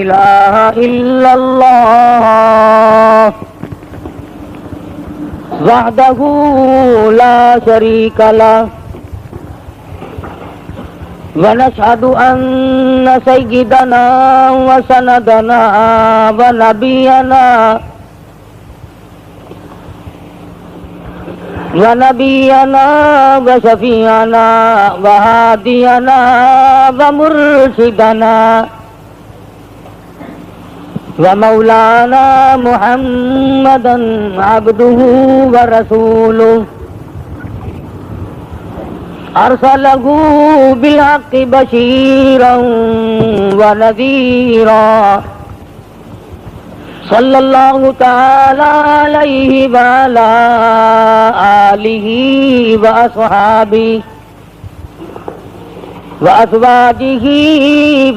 إله إلا الله وحده لا شريك له ونشهد أن سيدنا وسندنا ونبينا وشفيعنا وهادينا ومرشدنا ومولانا محمدا عبده ورسوله أرسله بالحق بشيرا ونذيرا صلى الله تعالى عليه وعلى آله وأصحابه وأزواجه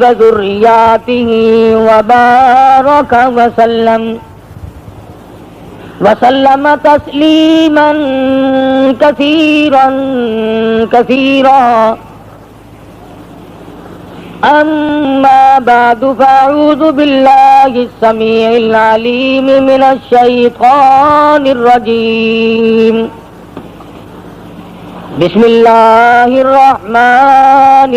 وذرياته وبارك وسلم تسليما كثيرا كثيرا. أما بعد فأعوذ بالله السميع العليم من الشيطان الرجيم. بسم الله الرحمن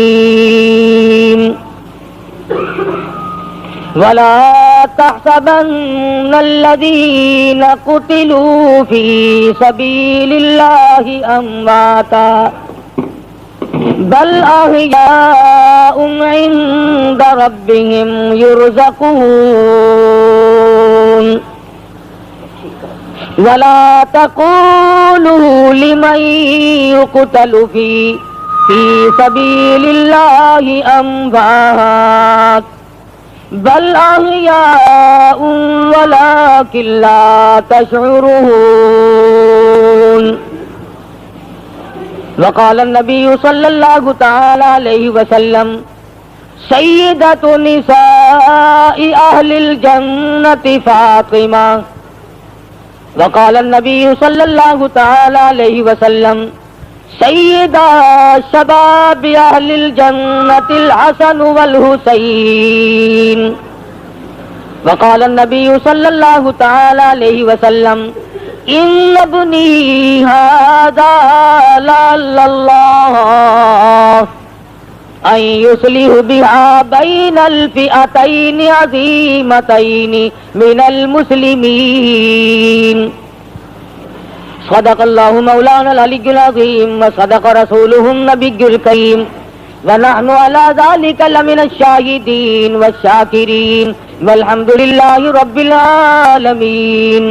الرحيم. ولا تحسبن الذين قتلوا في سبيل الله أمواتا بل أحياء عند ربهم يرزقون. ولا تقولوا لمن يقتل في سبيل الله أموات بل أحياء ولكن لا تشعرون. وقال النبي صلى الله تعالى عليه وسلم سيدة نساء أهل الجنة فاطمة. وقال النبي صلى الله تعالى عليه وسلم سيدا شباب أهل الجنة الحسن والحسين. وقال النبي صلى الله تعالى عليه وسلم إن ابني هذا لعل الله أن يصلح بها بين الفئتين عظيمتين من المسلمين. صدق الله مولانا العلي العظيم وصدق رسوله النبي الكريم ونحن على ذلك لمن الشاهدين والشاكرين والحمد لله رب العالمين.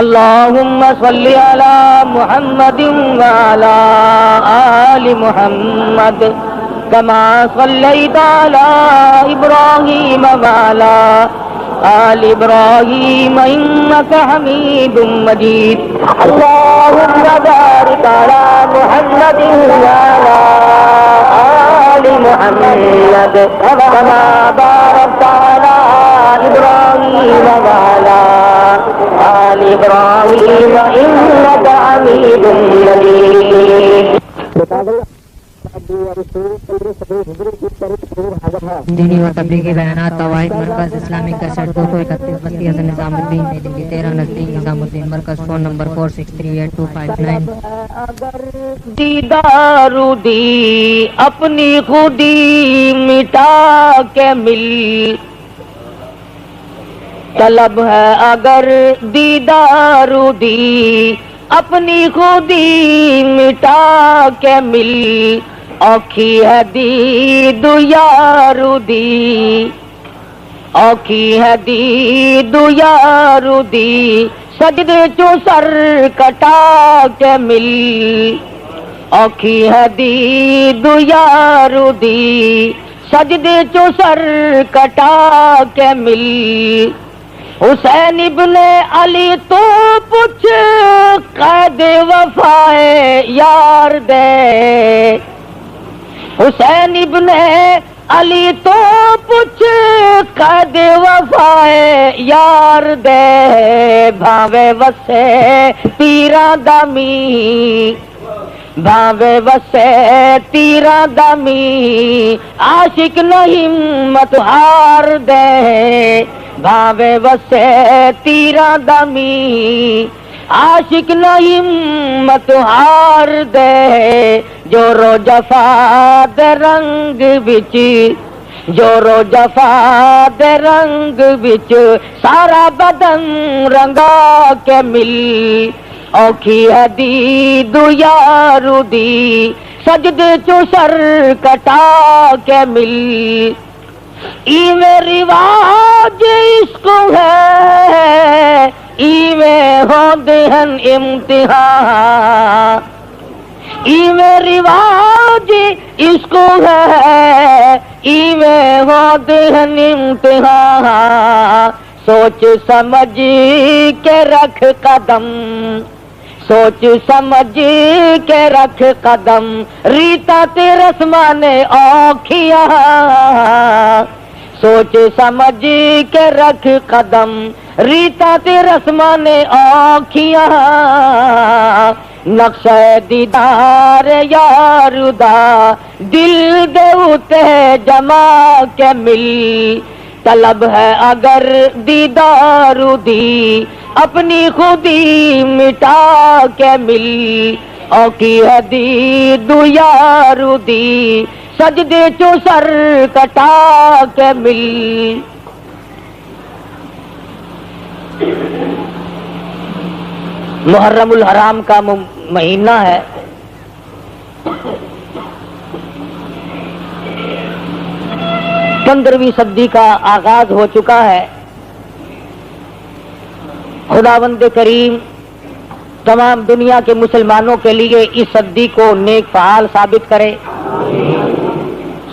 اللهم صل على محمد وعلى آل محمد كما صليت على إبراهيم وعلى آل إبراهيم إنك حميد مجيد. اللهم بارك على محمد وعلى آل محمد كما باركت على إبراهيم وعلى آل إبراهيم إنك حميد مجيد. دینی و تبلیغی بیانات قواعد مرکز اسلامک کیسٹ 231 بستی حسن نظام الدین نئی دہلی 13 نزدیک نظام الدین مرکز. Phone number 46382559. اگر دیدار دی اپنی خودی مٹا کے مل طلب ہے. اگر دیدار دی اپنی خودی مٹا کے مل اوکھی ہے دید یارو دی اوکھی ہے دید یارو دی سجدے چو سر کٹا کے مل اوکھی ہے دید یارو دی سجدے چو سر کٹا کے مل. حسین ابن علی تو پوچھ قید وفائے یار دے. حسین ابن علی تو پوچھ قید وفائے یار دے. بھاوے وسے پیران دامی بھاوے وسے تیرا دمی عاشق نہیں ہمت ہار دے بھاوے وسے تیرا دمی عاشق نہیں ہمت ہار دے جو رو جفا دے رنگ وچ جو رو جفا دے رنگ وچ سارا بدن رنگا کے مل اوکھی ہے دید یارو دی سجدے چو سر کٹا کے مل ایویں رواج اس کو ہے ایویں ہوندے ہن امتحان ایویں رواج اس کو ہے ایویں ہوندے ہن امتحان سوچ سمجھ کے رکھ قدم سوچ سمجھ کے رکھ قدم ریتا تے رسمانے اوکھیاں سوچ سمجھ کے رکھ قدم ریتا تے رسمانے اوکھیاں نقشہ دیدار یار دا دل دے اتے جما کے مل طلب ہے اگر دیدار دی اپنی خودی مٹا کے مل او کی ہے دید یار دی سجدے چو سر کٹا کے مل محرم الحرام کا مہینہ ہے. 15ویں صدی کا آغاز ہو چکا ہے. خداوند کریم تمام دنیا کے مسلمانوں کے لیے اس صدی کو نیک فعال ثابت کرے.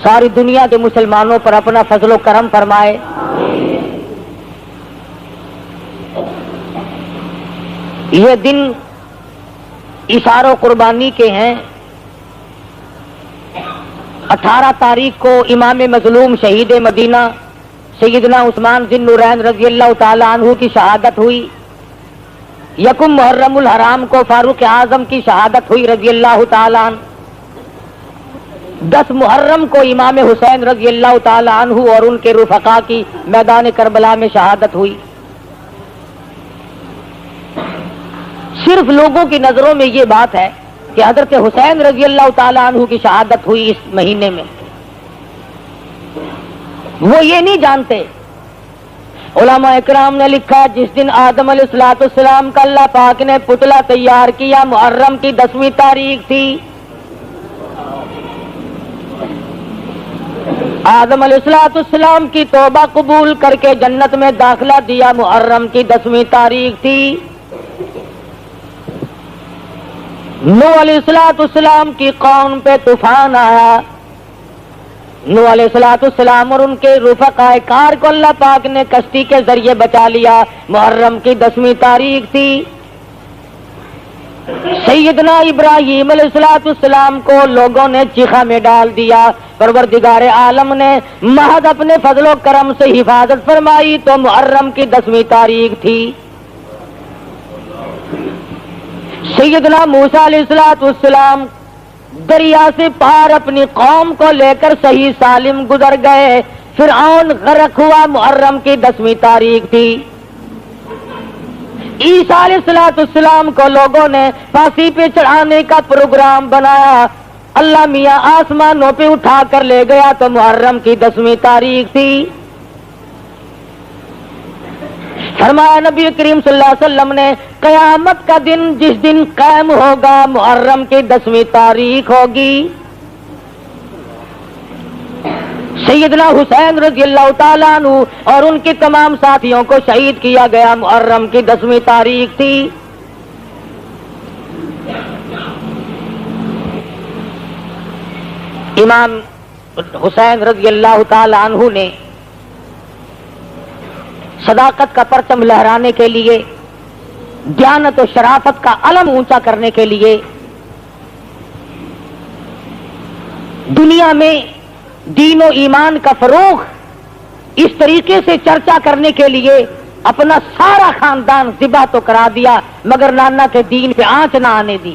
ساری دنیا کے مسلمانوں پر اپنا فضل و کرم فرمائے. یہ دن اثار و قربانی کے ہیں. 18 تاریخ کو امام مظلوم شہید مدینہ سیدنا عثمان ذی النورین رضی اللہ تعالی عنہ کی شہادت ہوئی. یکم محرم الحرام کو فاروق اعظم کی شہادت ہوئی رضی اللہ تعالی عنہ. 10 محرم کو امام حسین رضی اللہ تعالی عنہ اور ان کے رفقا کی میدان کربلا میں شہادت ہوئی. صرف لوگوں کی نظروں میں یہ بات ہے کہ حضرت حسین رضی اللہ تعالی عنہ کی شہادت ہوئی اس مہینے میں. وہ یہ نہیں جانتے. علماء اکرام نے لکھا جس دن آدم علیہ الصلوۃ والسلام کا اللہ پاک نے پتلا تیار کیا محرم کی 10ویں تاریخ تھی. آدم علیہ الصلوۃ والسلام کی توبہ قبول کر کے جنت میں داخلہ دیا محرم کی 10ویں تاریخ تھی. نوح علیہ الصلوۃ والسلام کی قوم پہ طوفان آیا. نوح علیہ الصلوۃ والسلام اور ان کے رفقائے کار کو اللہ پاک نے کشتی کے ذریعے بچا لیا. محرم کی 10ویں تاریخ تھی. سیدنا ابراہیم علیہ الصلوۃ والسلام کو لوگوں نے چیخا میں ڈال دیا. پروردگار عالم نے محض اپنے فضل و کرم سے حفاظت فرمائی تو محرم کی 10ویں تاریخ تھی. سیدنا موسیٰ علیہ الصلوۃ والسلام دریا سے پار اپنی قوم کو لے کر صحیح سالم گزر گئے. فرعون غرق ہوا. محرم کی 10ویں تاریخ تھی. عیسیٰ علیہ الصلوۃ والسلام کو لوگوں نے پھانسی پہ چڑھانے کا پروگرام بنایا. اللہ میاں آسمانوں پہ اٹھا کر لے گیا تو محرم کی 10ویں تاریخ تھی. فرمایا نبی کریم صلی اللہ علیہ وسلم نے قیامت کا دن جس دن قائم ہوگا محرم کی 10ویں تاریخ ہوگی. سیدنا حسین رضی اللہ تعالیٰ عنہ اور ان کے تمام ساتھیوں کو شہید کیا گیا. محرم کی 10ویں تاریخ تھی. امام حسین رضی اللہ تعالیٰ عنہ نے صداقت کا پرچم لہرانے کے لیے دیانت و شرافت کا علم اونچا کرنے کے لیے دنیا میں دین و ایمان کا فروغ اس طریقے سے چرچا کرنے کے لیے اپنا سارا خاندان ذبح تو کرا دیا مگر نانا کے دین پہ آنچ نہ آنے دی.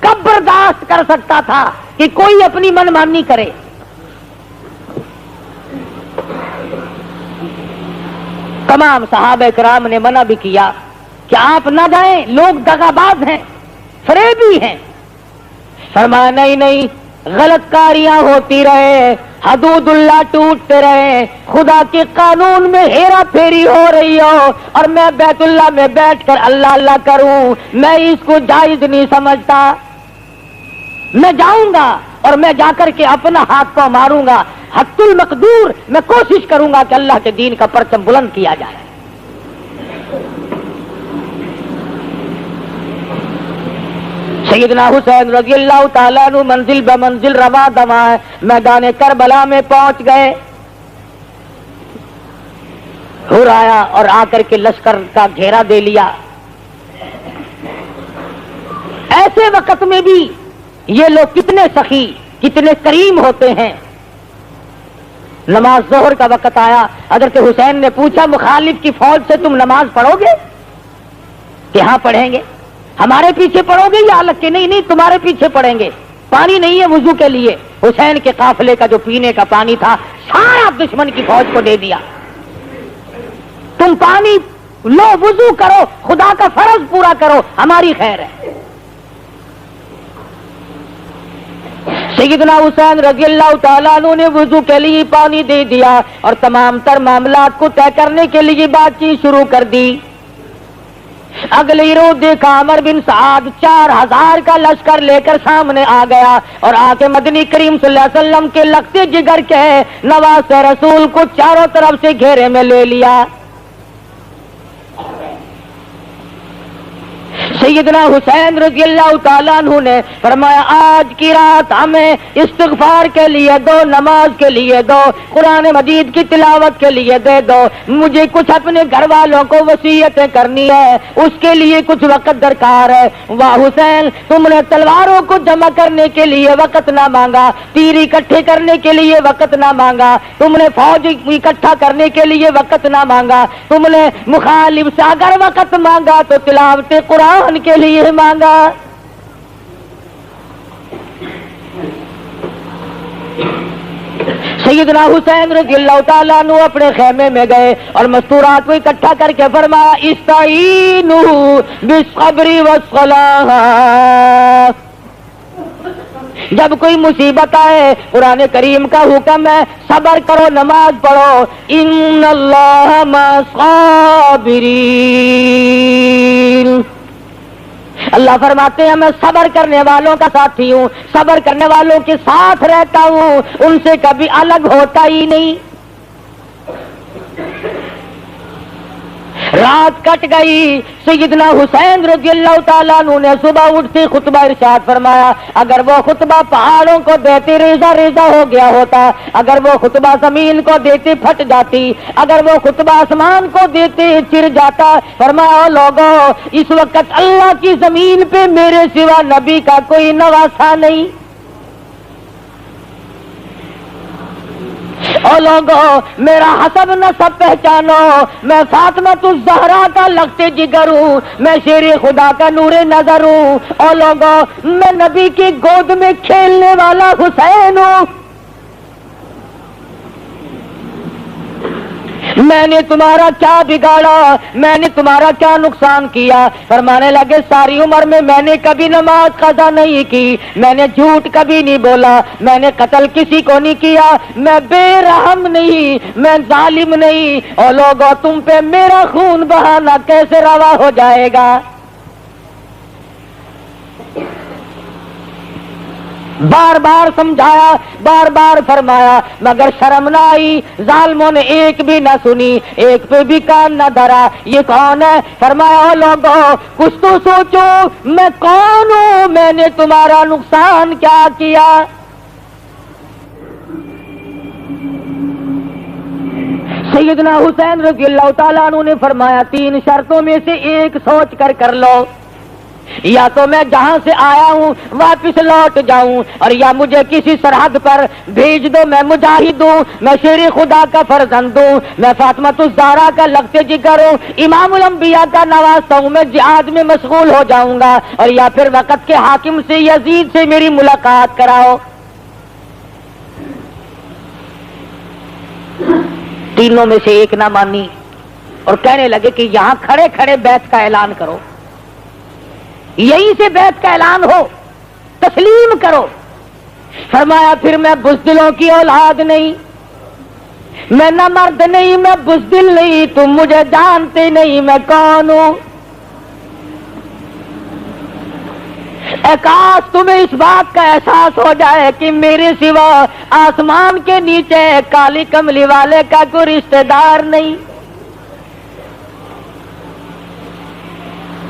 کب برداشت کر سکتا تھا کہ کوئی اپنی منمانی کرے؟ تمام صحابہ کرام نے منع بھی کیا کہ آپ نہ جائیں، لوگ دغاباز ہیں، فریبی ہیں۔ فرمایا نہیں نہیں، غلط کاریاں ہوتی رہے، حدود اللہ ٹوٹتے رہے، خدا کے قانون میں ہیرا پھیری ہو رہی ہو اور میں بیت اللہ میں بیٹھ کر اللہ اللہ کروں، میں اس کو جائز نہیں سمجھتا۔ میں جاؤں گا اور میں جا کر کے اپنا ہاتھ پاؤں ماروں گا، حد المقدور میں کوشش کروں گا کہ اللہ کے دین کا پرچم بلند کیا جائے۔ سیدنا حسین رضی اللہ تعالیٰ عنہ منزل بمنزل رواں دواں میدان کربلا میں پہنچ گئے۔ حر آیا اور آ کر کے لشکر کا گھیرا دے لیا۔ ایسے وقت میں بھی یہ لوگ کتنے سخی، کتنے کریم ہوتے ہیں۔ نماز ظہر کا وقت آیا، حضرت حسین نے پوچھا مخالف کی فوج سے تم نماز پڑھو گے؟ کہ ہاں پڑھیں گے۔ ہمارے پیچھے پڑھو گے یا الگ کے؟ نہیں نہیں، تمہارے پیچھے پڑھیں گے۔ پانی نہیں ہے وضو کے لیے، حسین کے قافلے کا جو پینے کا پانی تھا سارا دشمن کی فوج کو دے دیا۔ تم پانی لو، وضو کرو، خدا کا فرض پورا کرو، ہماری خیر ہے۔ سیدنا حسین رضی اللہ تعالیٰ عنہ نے وضو کے لیے پانی دے دیا اور تمام تر معاملات کو طے کرنے کے لیے بات چیت شروع کر دی۔ اگلی روز دیکھا عمر بن سعد 4000 کا لشکر لے کر سامنے آ گیا اور آ کے مدنی کریم صلی اللہ علیہ وسلم کے لختے جگر کے نواز رسول کو چاروں طرف سے گھیرے میں لے لیا۔ سیدنا حسین رضی اللہ تعالیٰ عنہ نے فرمایا آج کی رات ہمیں استغفار کے لیے دو، نماز کے لیے دو، قرآن مجید کی تلاوت کے لیے دے دو، مجھے کچھ اپنے گھر والوں کو وصیتیں کرنی ہے، اس کے لیے کچھ وقت درکار ہے۔ واہ حسین، تم نے تلواروں کو جمع کرنے کے لیے وقت نہ مانگا، تیر اکٹھے کرنے کے لیے وقت نہ مانگا، تم نے فوج اکٹھا کرنے کے لیے وقت نہ مانگا، تم نے مخالف سے اگر وقت مانگا تو تلاوت قرآن کے لیے مانگا۔ سیدنا حسین رضی اللہ تعالیٰ عنہ اپنے خیمے میں گئے اور مستورات کو اکٹھا کر کے فرمایا استعینوا بالصبر والصلاۃ۔ جب کوئی مصیبت آئے قرآن کریم کا حکم ہے صبر کرو، نماز پڑھو، ان اللہ مع الصابرین۔ اللہ فرماتے ہیں میں صبر کرنے والوں کا ساتھی ہوں، صبر کرنے والوں کے ساتھ رہتا ہوں، ان سے کبھی الگ ہوتا ہی نہیں۔ رات کٹ گئی، سیدنا حسین رضی اللہ تعالیٰ عنہ نے صبح اٹھتے خطبہ ارشاد فرمایا، اگر وہ خطبہ پہاڑوں کو دیتے ریزہ ریزہ ہو گیا ہوتا، اگر وہ خطبہ زمین کو دیتے پھٹ جاتی، اگر وہ خطبہ آسمان کو دیتے چر جاتا۔ فرمایا لوگوں، اس وقت اللہ کی زمین پہ میرے سوا نبی کا کوئی نواسا نہیں۔ او لوگوں، میرا حسب نسب پہچانو، میں فاطمۃ الزہرا کا لخت جگر ہوں، میں شیر خدا کا نور نظر ہوں۔ او لوگوں، میں نبی کی گود میں کھیلنے والا حسین ہوں۔ میں نے تمہارا کیا بگاڑا، میں نے تمہارا کیا نقصان کیا؟ فرمانے لگے ساری عمر میں نے کبھی نماز قضا نہیں کی، میں نے جھوٹ کبھی نہیں بولا، میں نے قتل کسی کو نہیں کیا، میں بے رحم نہیں، میں ظالم نہیں۔ اور لوگوں، تم پہ میرا خون بہانا کیسے روا ہو جائے گا؟ بار بار سمجھایا، بار بار فرمایا، مگر شرم نہ آئی، ظالموں نے ایک بھی نہ سنی، ایک پہ بھی کان نہ دھرا۔ یہ کون ہے؟ فرمایا او لوگوں، کچھ تو سوچو، میں کون ہوں، میں نے تمہارا نقصان کیا کیا؟ سیدنا حسین رضی اللہ تعالیٰ عنہ نے فرمایا 3 شرطوں میں سے ایک سوچ کر لو۔ یا تو میں جہاں سے آیا ہوں واپس لوٹ جاؤں، اور یا مجھے کسی سرحد پر بھیج دو، میں مجاہد ہوں، میں شیر خدا کا فرزند ہوں، میں فاطمۃ الزہرا کا لقب جگر ہوں، امام الانبیاء کا نواسہ ہوں، میں جہاد میں مشغول ہو جاؤں گا، اور یا پھر وقت کے حاکم سے یزید سے میری ملاقات کراؤ۔ تینوں میں سے ایک نہ مانی اور کہنے لگے کہ یہاں کھڑے کھڑے بیعت کا اعلان کرو، یہیں سے بیعت کا اعلان ہو، تسلیم کرو۔ فرمایا پھر میں بزدلوں کی اولاد نہیں، میں نہ مرد نہیں، میں بزدل نہیں، تم مجھے جانتے نہیں میں کون ہوں۔ اے کاش تمہیں اس بات کا احساس ہو جائے کہ میرے سوا آسمان کے نیچے کالی کملی والے کا کوئی رشتہ دار نہیں۔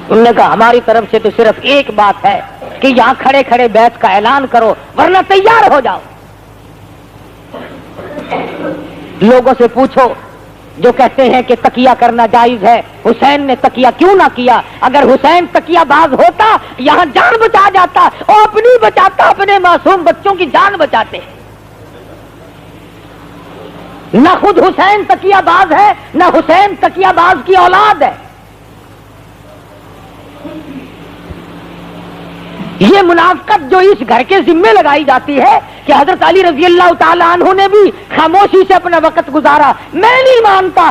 انہوں نے کہا ہماری طرف سے تو صرف ایک بات ہے کہ یہاں کھڑے کھڑے بیعت کا اعلان کرو ورنہ تیار ہو جاؤ۔ لوگوں سے پوچھو جو کہتے ہیں کہ تقیہ کرنا جائز ہے، حسین نے تقیہ کیوں نہ کیا؟ اگر حسین تقیہ باز ہوتا یہاں جان بچا جاتا، اور اپنی بچاتا، اپنے معصوم بچوں کی جان بچاتے۔ نہ خود حسین تقیہ باز ہے، نہ حسین تقیہ باز کی اولاد ہے۔ یہ منافقت جو اس گھر کے ذمے لگائی جاتی ہے کہ حضرت علی رضی اللہ تعالی عنہ نے بھی خاموشی سے اپنا وقت گزارا، میں نہیں مانتا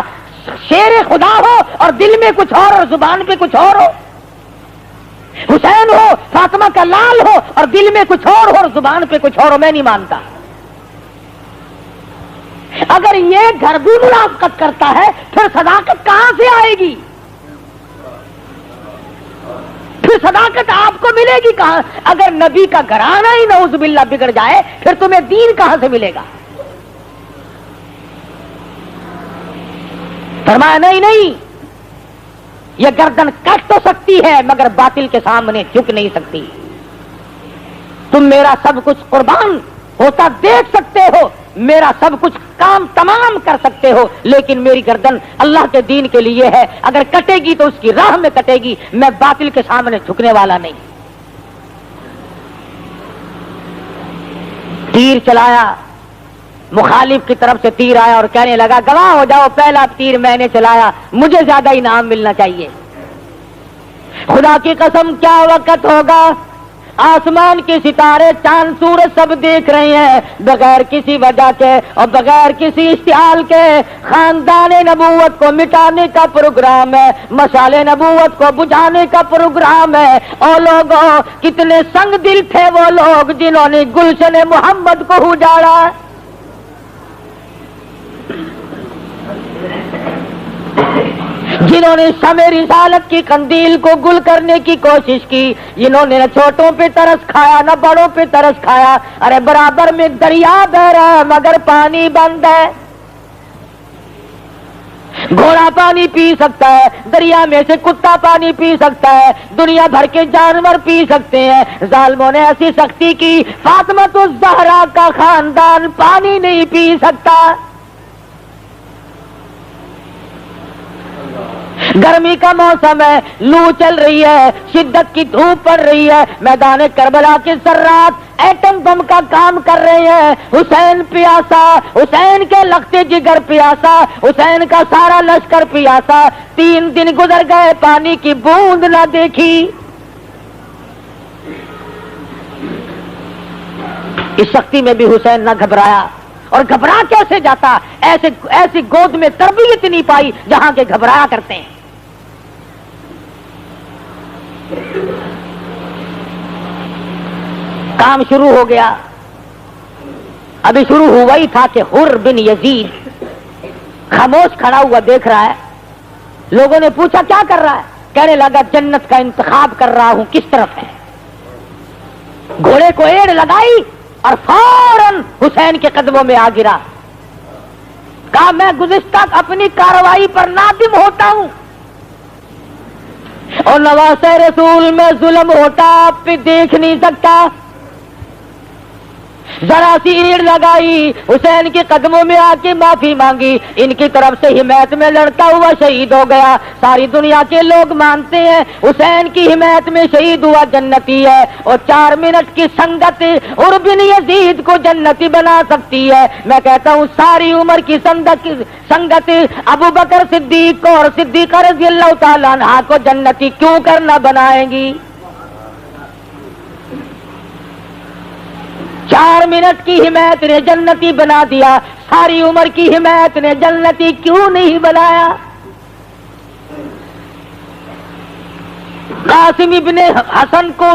شیر خدا ہو اور دل میں کچھ اور زبان پہ کچھ اور ہو، حسین ہو فاطمہ کا لال ہو اور دل میں کچھ اور زبان پہ کچھ اور ہو، میں نہیں مانتا۔ اگر یہ گھر بھی منافقت کرتا ہے پھر صداقت کہاں سے آئے گی؟ پھر صداقت آپ کو ملے گی کہاں؟ اگر نبی کا گھرانہ ہی نعوذ باللہ بگڑ جائے پھر تمہیں دین کہاں سے ملے گا؟ فرمایا نہیں، یہ گردن کٹ تو سکتی ہے مگر باطل کے سامنے جھک نہیں سکتی۔ تم میرا سب کچھ قربان ہوتا دیکھ سکتے ہو، میرا سب کچھ کام تمام کر سکتے ہو، لیکن میری گردن اللہ کے دین کے لیے ہے، اگر کٹے گی تو اس کی راہ میں کٹے گی، میں باطل کے سامنے جھکنے والا نہیں۔ تیر چلایا، مخالف کی طرف سے تیر آیا اور کہنے لگا گواہ ہو جاؤ پہلا تیر میں نے چلایا، مجھے زیادہ انعام ملنا چاہیے۔ خدا کی قسم کیا وقت ہوگا، آسمان کے ستارے چاند سورج سب دیکھ رہے ہیں، بغیر کسی وجہ کے اور بغیر کسی اشتعال کے خاندان نبوت کو مٹانے کا پروگرام ہے، مشعل نبوت کو بجھانے کا پروگرام ہے۔ اور لوگوں کتنے سنگ دل تھے وہ لوگ جنہوں نے گلشن محمد کو اجاڑا۔ جنہوں نے شمع رسالت کی قندیل کو گل کرنے کی کوشش کی، جنہوں نے نہ چھوٹوں پہ ترس کھایا نہ بڑوں پہ ترس کھایا۔ ارے برابر میں دریا بہ رہا ہے مگر پانی بند ہے۔ گھوڑا پانی پی سکتا ہے، دریا میں سے کتا پانی پی سکتا ہے، دنیا بھر کے جانور پی سکتے ہیں، ظالموں نے ایسی سختی کی فاطمۃ الزہرا کا خاندان پانی نہیں پی سکتا۔ گرمی کا موسم ہے، لو چل رہی ہے، شدت کی دھوپ پڑ رہی ہے، میدان کربلا کے ذرات ایٹم بم کا کام کر رہے ہیں۔ حسین پیاسا، حسین کے لختے جگر پیاسا، حسین کا سارا لشکر پیاسا، 3 دن گزر گئے پانی کی بوند نہ دیکھی۔ اس سختی میں بھی حسین نہ گھبرایا، اور گھبرا کیسے جاتا؟ ایسی گود میں تربیت نہیں پائی جہاں کے گھبرایا کرتے ہیں۔ کام شروع ہو گیا، ابھی شروع ہوا ہی تھا کہ حر بن یزید خاموش کھڑا ہوا دیکھ رہا ہے۔ لوگوں نے پوچھا کیا کر رہا ہے؟ کہنے لگا جنت کا انتخاب کر رہا ہوں، کس طرف ہے؟ گھوڑے کو ایڑ لگائی اور فوراً حسین کے قدموں میں آ گرا۔ کہا میں گزشتہ اپنی کارروائی پر نادم ہوتا ہوں، اور نواسہ رسول میں ظلم ہوتا آپ پہ دیکھ نہیں سکتا۔ ذرا سی ایڑ لگائی، حسین کے قدموں میں آ کے معافی مانگی، ان کی طرف سے حمایت میں لڑتا ہوا شہید ہو گیا۔ ساری دنیا کے لوگ مانتے ہیں حسین کی حمایت میں شہید ہوا جنتی ہے، اور 4 منٹ کی سنگت اور بن یزید کو جنتی بنا سکتی ہے۔ میں کہتا ہوں ساری عمر کی سنگت ابو بکر صدیق کو اور صدیقہ رضی اللہ تعالیٰ عنہ کو جنتی کیوں کرنا بنائیں گی؟ 4 منٹ کی حمایت نے جنتی بنا دیا، ساری عمر کی حمایت نے جنتی کیوں نہیں بنایا؟ قاسم ابن حسن کو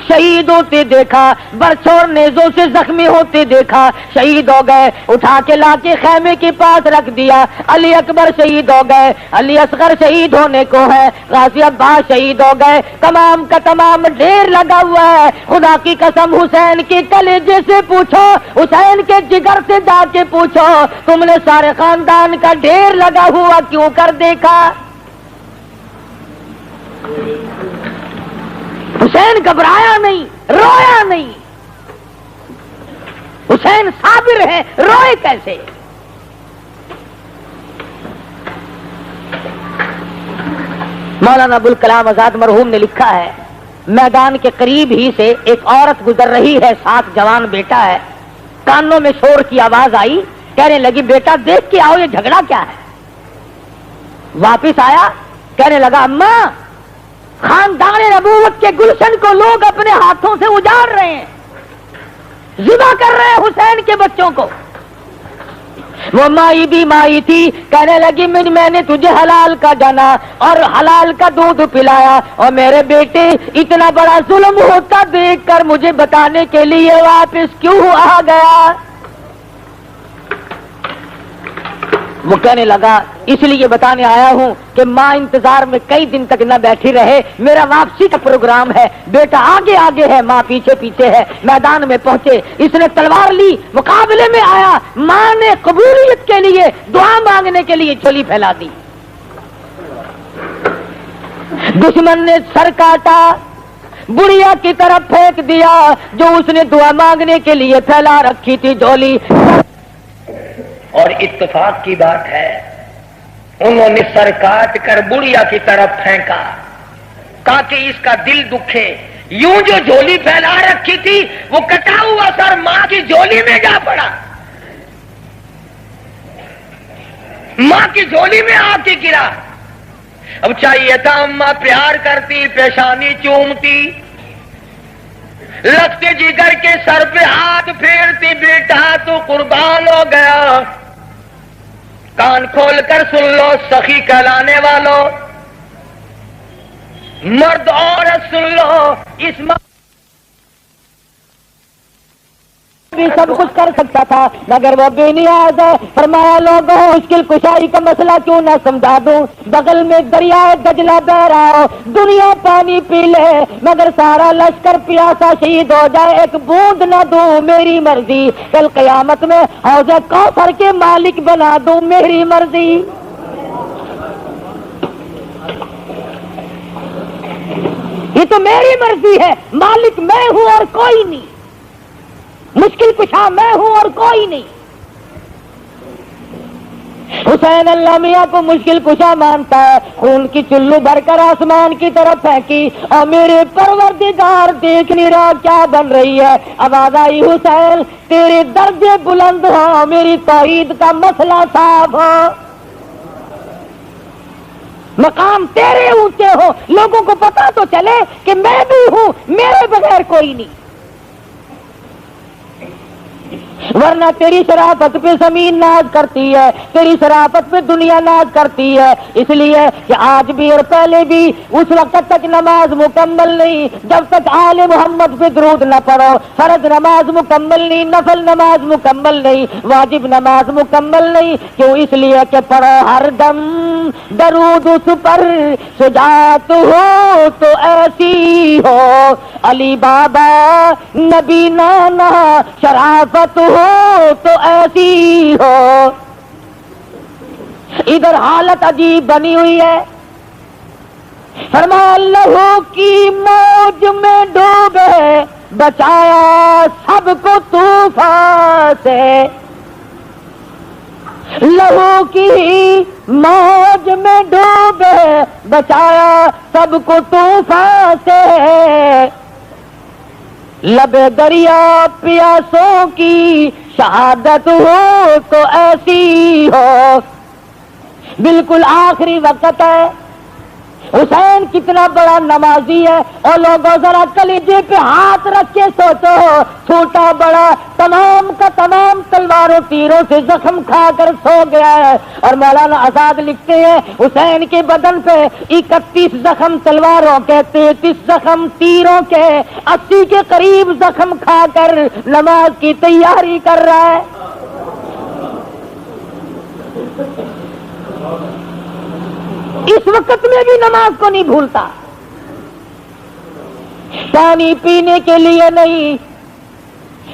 شہید ہوتے دیکھا، برچھور نیزوں سے زخمی ہوتے دیکھا، شہید ہو گئے، اٹھا کے لا کے خیمے کے پاس رکھ دیا۔ علی اکبر شہید ہو گئے، علی اصغر شہید ہونے کو ہے، غازی عباس شہید ہو گئے، تمام کا تمام ڈھیر لگا ہوا ہے۔ خدا کی قسم حسین کے کلیجے سے پوچھو، حسین کے جگر سے جا کے پوچھو، تم نے سارے خاندان کا ڈھیر لگا ہوا کیوں کر دیکھا؟ حسین گھبرایا نہیں، رویا نہیں، حسین صابر ہے، روئے کیسے؟ مولانا ابوالکلام آزاد مرحوم نے لکھا ہے، میدان کے قریب ہی سے ایک عورت گزر رہی ہے، ساتھ جوان بیٹا ہے، کانوں میں شور کی آواز آئی، کہنے لگی بیٹا دیکھ کے آؤ یہ جھگڑا کیا ہے؟ واپس آیا، کہنے لگا اماں خاندان نبوت کے گلشن کو لوگ اپنے ہاتھوں سے اجاڑ رہے ہیں، ذبح کر رہے ہیں حسین کے بچوں کو۔ وہ مائی بھی مائی تھی، کہنے لگی میں نے تجھے حلال کا جانا اور حلال کا دودھ پلایا، اور میرے بیٹے اتنا بڑا ظلم ہوتا دیکھ کر مجھے بتانے کے لیے واپس کیوں آ گیا؟ وہ کہنے لگا اس لیے بتانے آیا ہوں کہ ماں انتظار میں کئی دن تک نہ بیٹھی رہے، میرا واپسی کا پروگرام ہے، بیٹا آگے آگے ہے، ماں پیچھے پیچھے ہے۔ میدان میں پہنچے، اس نے تلوار لی، مقابلے میں آیا، ماں نے قبولیت کے لیے دعا مانگنے کے لیے چولی پھیلا دی، دشمن نے سر کاٹا، بڑھیا کی طرف پھینک دیا جو اس نے دعا مانگنے کے لیے پھیلا رکھی تھی جولی۔ اور اتفاق کی بات ہے انہوں نے سر کاٹ کر بڑھیا کی طرف پھینکا تاکہ اس کا دل دکھے، یوں جو جھولی پھیلا رکھی تھی وہ کٹا ہوا سر ماں کی جھولی میں جا پڑا، ماں کی جھولی میں آ کے گرا۔ اب چاہیے تھا اماں پیار کرتی، پیشانی چومتی، لگتے جگر کے سر پہ ہاتھ پھیرتی، بیٹا تو قربان ہو گیا۔ کان کھول کر سن لو سخی کہلانے والوں، مرد عورت سن لو، اس بھی سب کچھ کر سکتا تھا مگر وہ بے نیاز ہے۔ فرمایا لوگوں مشکل کشائی کا مسئلہ کیوں نہ سمجھا دوں، بغل میں دریائے دجلہ بہ رہا ہو، دنیا پانی پی لے مگر سارا لشکر پیاسا شہید ہو جائے، ایک بوند نہ دوں میری مرضی، کل قیامت میں حوض کوثر کے مالک بنا دوں میری مرضی۔ یہ تو میری مرضی ہے، مالک میں ہوں اور کوئی نہیں، مشکل کشا میں ہوں اور کوئی نہیں۔ حسین اللہ میاں کو مشکل کشا مانتا ہے، خون کی چلو بھر کر آسمان کی طرف پھینکی، اور میرے پروردگار دیکھ نہیں رہا کیا بن رہی ہے۔ آواز آئی حسین تیرے درجے بلند ہو، میری توحید کا مسئلہ صاف ہو، مقام تیرے اونچے ہو، لوگوں کو پتا تو چلے کہ میں بھی ہوں، میرے بغیر کوئی نہیں، ورنہ تیری شرافت پہ زمین ناز کرتی ہے، تیری شرافت پہ دنیا ناز کرتی ہے۔ اس لیے کہ آج بھی اور پہلے بھی اس وقت تک نماز مکمل نہیں جب تک آل محمد پہ درود نہ پڑھو، فرض نماز مکمل نہیں، نفل نماز مکمل نہیں، واجب نماز مکمل نہیں۔ کیوں؟ اس لیے کہ پڑھو ہر دم درود اس پر، شجاعت ہو تو ایسی ہو، علی بابا نبی نانا شرافت ہو تو ایسی ہو۔ ادھر حالت عجیب بنی ہوئی ہے، فرمایا لہو کی موج میں ڈوبے بچایا سب کو طوفان سے، لہو کی موج میں ڈوبے بچایا سب کو طوفان سے، لب دریا پیاسوں کی شہادت ہو تو ایسی ہو۔ بالکل آخری وقت ہے، حسین کتنا بڑا نمازی ہے، اور لوگوں ذرا کلیجے پہ ہاتھ رکھ کے سوچو، چھوٹا بڑا تمام کا تمام تلواروں تیروں سے زخم کھا کر سو گیا ہے، اور مولانا آزاد لکھتے ہیں حسین کے بدن پہ 31 زخم تلواروں کے، 33 زخم تیروں کے، 80 کے قریب زخم کھا کر نماز کی تیاری کر رہا ہے۔ اس وقت میں بھی نماز کو نہیں بھولتا، پانی پینے کے لیے نہیں۔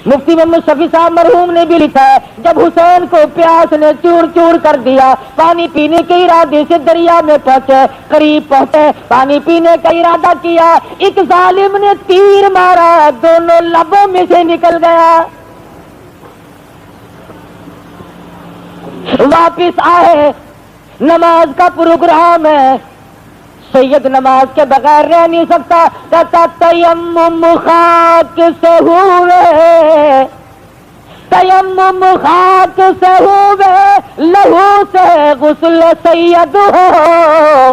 مفتی محمد شفیع صاحب مرحوم نے بھی لکھا ہے، جب حسین کو پیاس نے چور چور کر دیا، پانی پینے کے ارادے سے دریا میں پہنچے، قریب پہنچے، پانی پینے کا ارادہ کیا، ایک ظالم نے تیر مارا، دونوں لبوں میں سے نکل گیا۔ واپس آئے، نماز کا پروگرام ہے، سید نماز کے بغیر رہ نہیں سکتا، کہتا تیمم خاک سے ہوئے، تیمم خاک سے ہوئے، لہو سے غسل سید ہو۔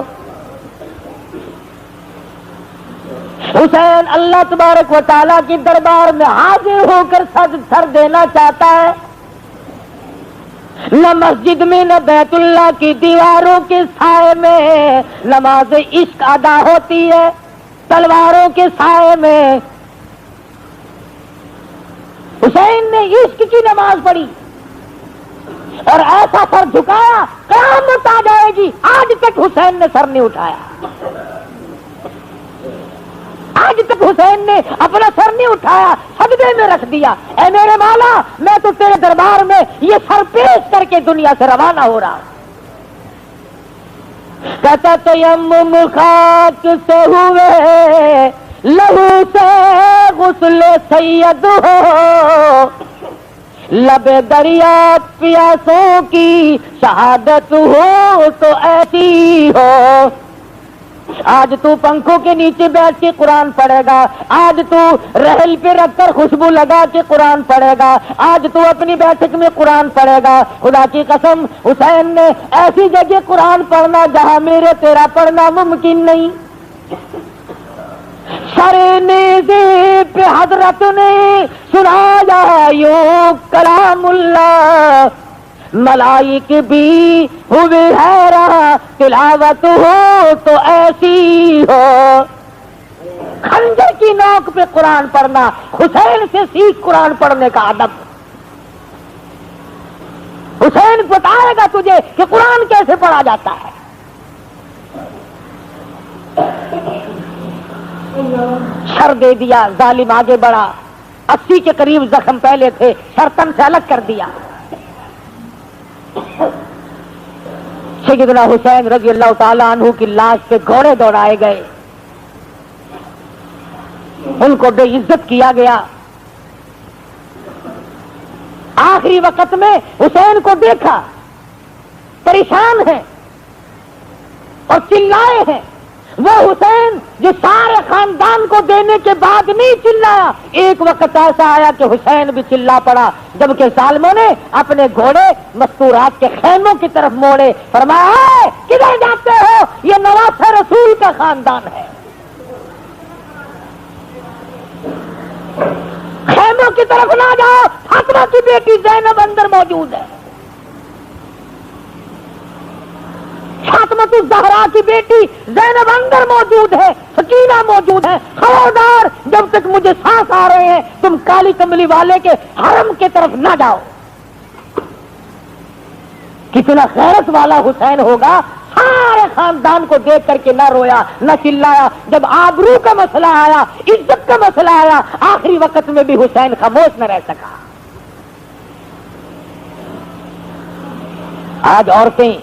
حسین اللہ تبارک و تعالیٰ کی دربار میں حاضر ہو کر سر دینا چاہتا ہے، نہ مسجد میں نہ بیت اللہ کی دیواروں کے سائے میں نماز عشق ادا ہوتی ہے، تلواروں کے سائے میں۔ حسین نے عشق کی نماز پڑھی اور ایسا سر جھکایا قیامت آ جائے گی، آج تک حسین نے سر نہیں اٹھایا، آج تک حسین نے اپنا سر نہیں اٹھایا، سجدے میں رکھ دیا، اے میرے مولا میں تو تیرے دربار میں یہ سر پیش کر کے دنیا سے روانہ ہو رہا ہوں۔ کہتا تیمم خاک سے ہوئے، لہو سے غسل سید ہو، لب دریا پیاسوں کی شہادت ہو تو ایسی ہو۔ آج تو پنکھوں کے نیچے بیٹھ کے قرآن پڑھے گا، آج تو رحل پہ رکھ کر خوشبو لگا کے قرآن پڑھے گا، آج تو اپنی بیٹھک میں قرآن پڑھے گا۔ خدا کی قسم حسین نے ایسی جگہ قرآن پڑھنا جہاں میرے تیرا پڑھنا ممکن نہیں۔ سر نیزے پہ حضرت نے سنایا یوں کلام اللہ، ملائک بھی ہوئے حیران، تلاوت ہو تو ایسی ہو۔ خنجر کی نوک پہ قرآن پڑھنا، حسین سے سیکھ قرآن پڑھنے کا ادب۔ حسین بتائے گا تجھے کہ قرآن کیسے پڑھا جاتا ہے۔ سر دے دیا، ظالم آگے بڑھا، 80 کے قریب زخم پہلے تھے، سر تن سے الگ کر دیا۔ سیدنا حسین رضی اللہ تعالیٰ عنہ کی لاش پہ گھوڑے دوڑائے گئے، ان کو بے عزت کیا گیا۔ آخری وقت میں حسین کو دیکھا پریشان ہے اور چلائے ہیں، وہ حسین جو سارے خاندان کو دینے کے بعد نہیں چلایا، ایک وقت ایسا آیا کہ حسین بھی چلا پڑا، جبکہ ظالموں نے اپنے گھوڑے مستورات کے خیموں کی طرف موڑے، فرمایا کدھر جاتے ہو، یہ نواز رسول کا خاندان ہے، خیموں کی طرف نہ جاؤ، فاطمہ کی بیٹی زینب اندر موجود ہے، فاطمہ الزہرا کی بیٹی زینب اندر موجود ہے، سکینہ موجود ہے، خبردار جب تک مجھے سانس آ رہے ہیں تم کالی کملی والے کے حرم کی طرف نہ جاؤ۔ کتنا غیرت والا حسین ہوگا، سارے خاندان کو دیکھ کر کے نہ رویا نہ چلایا، جب آبرو کا مسئلہ آیا، عزت کا مسئلہ آیا، آخری وقت میں بھی حسین خاموش نہ رہ سکا۔ آج عورتیں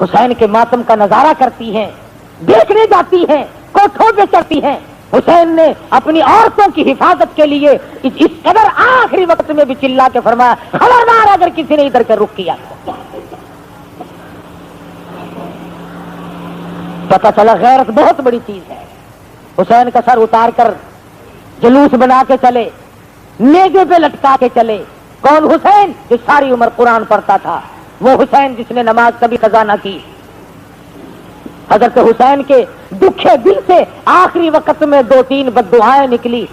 حسین کے ماتم کا نظارہ کرتی ہیں، دیکھنے جاتی ہیں، کوٹھوں پہ چڑھتی ہیں، حسین نے اپنی عورتوں کی حفاظت کے لیے اس قدر آخری وقت میں بھی چلا کے فرمایا خبردار اگر کسی نے ادھر کے رخ کیا. پتہ چلا غیرت بہت بڑی چیز ہے. حسین کا سر اتار کر جلوس بنا کے چلے, نیزے پہ لٹکا کے چلے. کون؟ حسین جو ساری عمر قرآن پڑھتا تھا, وہ حسین جس نے نماز کبھی قضا نہ کی. حضرت حسین کے دکھے دل سے آخری وقت میں 2-3 بددعائیں نکلی.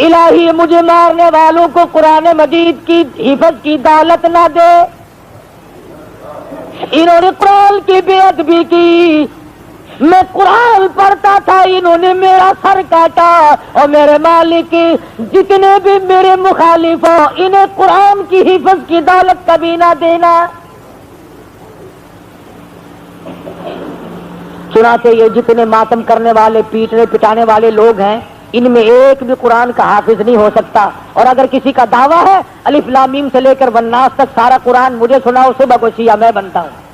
الہی مجھے مارنے والوں کو قرآن مجید کی حفظ کی دولت نہ دے. انہوں نے قرآن کی بے ادبی کی, میں قرآن پڑھتا تھا, انہوں نے میرا سر کاٹا, اور میرے مالک جتنے بھی میرے مخالف ہو انہیں قرآن کی حفظ کی دولت کبھی نہ دینا. چنانچہ یہ جتنے ماتم کرنے والے پیٹنے پٹانے والے لوگ ہیں ان میں ایک بھی قرآن کا حافظ نہیں ہو سکتا. اور اگر کسی کا دعویٰ ہے الف لام میم سے لے کر والناس تک سارا قرآن مجھے سناؤ, صبح کو شیعہ میں بنتا ہوں.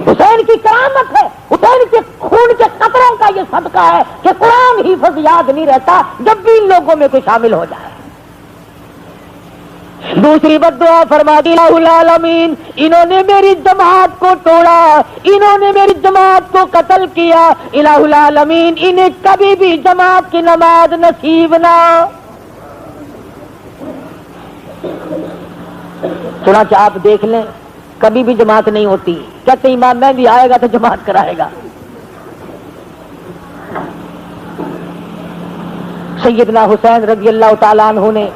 حسین کی کرامت ہے, حسین کے خون کے قطروں کا یہ صدقہ ہے کہ قرآن حفظ یاد نہیں رہتا جب بھی ان لوگوں میں کوئی شامل ہو جائے. دوسری بددعا فرما دی الہ العالمین, انہوں نے میری جماعت کو توڑا, انہوں نے میری جماعت کو قتل کیا. الہ العالمین انہیں کبھی بھی جماعت کی نماز نصیب نہ. چنانچہ آپ دیکھ لیں کبھی بھی جماعت نہیں ہوتی. کہتے امام مہدی آئے گا تو جماعت کرائے گا. سیدنا حسین رضی اللہ تعالیٰ عنہ نے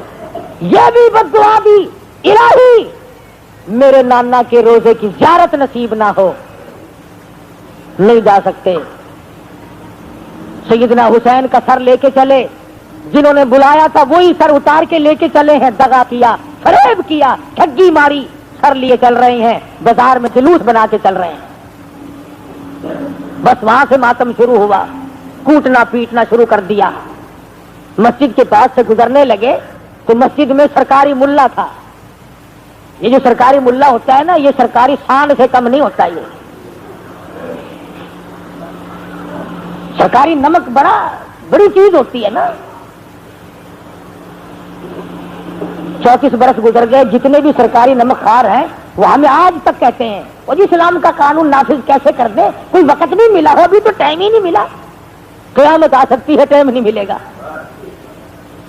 یہ بھی بددعا دی, الہی میرے نانا کے روزے کی زیارت نصیب نہ ہو. نہیں جا سکتے. سیدنا حسین کا سر لے کے چلے, جنہوں نے بلایا تھا وہی سر اتار کے لے کے چلے ہیں. دغا کیا, فریب کیا, ٹھگی ماری, سر لیے چل رہے ہیں, بازار میں جلوس بنا کے چل رہے ہیں. بس وہاں سے ماتم شروع ہوا, کوٹنا پیٹنا شروع کر دیا. مسجد کے پاس سے گزرنے لگے تو مسجد میں سرکاری ملا تھا. یہ جو سرکاری ملا ہوتا ہے نا, یہ سرکاری سانڈ سے کم نہیں ہوتا. یہ سرکاری نمک بڑی چیز ہوتی ہے نا. 34 برس گزر گئے, جتنے بھی سرکاری نمک خوار ہیں وہ ہمیں آج تک کہتے ہیں وہ جی اسلام کا قانون نافذ کیسے کر دے, کوئی وقت نہیں ملا ہو, ابھی تو ٹائم ہی نہیں ملا. قیامت آ سکتی ہے, ٹائم نہیں ملے گا.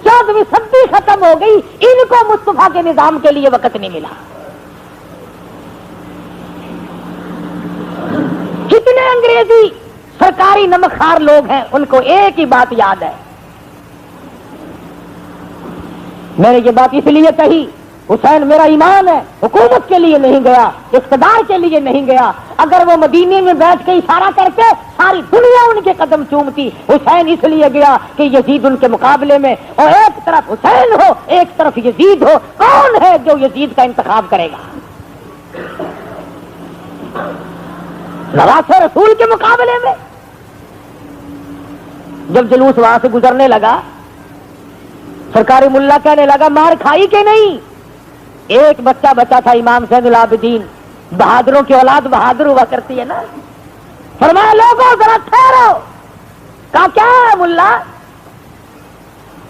14ویں صدی ختم ہو گئی, ان کو مصطفیٰ کے نظام کے لیے وقت نہیں ملا. کتنے انگریزی سرکاری نمک خوار لوگ ہیں, ان کو ایک ہی بات یاد ہے. میں نے یہ بات اس لیے کہی, حسین میرا ایمان ہے, حکومت کے لیے نہیں گیا, اقتدار کے لیے نہیں گیا. اگر وہ مدینے میں بیٹھ کے اشارہ کرتے ساری دنیا ان کے قدم چومتی. حسین اس لیے گیا کہ یزید ان کے مقابلے میں, اور ایک طرف حسین ہو ایک طرف یزید ہو, کون ہے جو یزید کا انتخاب کرے گا؟ نواسے رسول کے مقابلے میں. جب جلوس وہاں سے گزرنے لگا, سرکاری ملا کہنے لگا مار کھائی کہ نہیں؟ ایک بچہ بچا تھا, امام زین العابدین, بہادروں کی اولاد بہادر ہوا کرتی ہے نا. فرمایا لوگوں ذرا ٹھہرو. کہا کیا ہے ملا؟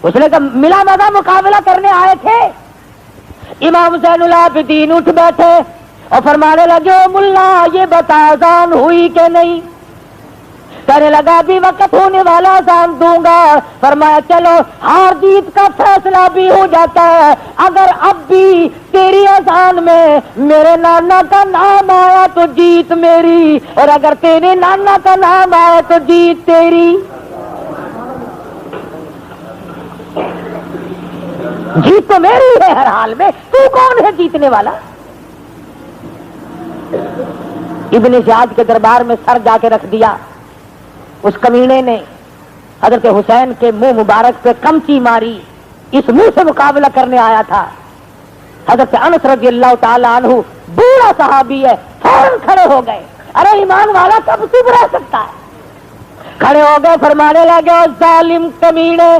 اس نے کہا ملا مزہ مقابلہ کرنے آئے تھے. امام زین العابدین اٹھ بیٹھے اور فرمانے لگے ملا یہ بتا اذان ہوئی کہ نہیں؟ کہنے لگا ابھی وقت ہونے والا, اذان دوں گا. فرمایا چلو ہار جیت کا فیصلہ بھی ہو جاتا ہے. اگر اب بھی تیری اذان میں میرے نانا کا نام آیا تو جیت میری, اور اگر تیرے نانا کا نام آیا تو جیت تیری. جیت تو میری ہے ہر حال میں, تو کون ہے جیتنے والا؟ ابن زیاد کے دربار میں سر جا کے رکھ دیا. اس کمینے نے حضرت حسین کے منہ مبارک پہ کمچی ماری. اس منہ سے مقابلہ کرنے آیا تھا. حضرت انس رضی اللہ تعالی عنہ بوڑھا صحابی ہے, فوراً کھڑے ہو گئے. ارے ایمان والا کب چپ رہ سکتا ہے؟ کھڑے ہو گئے, فرمانے لگے ظالم کمینے,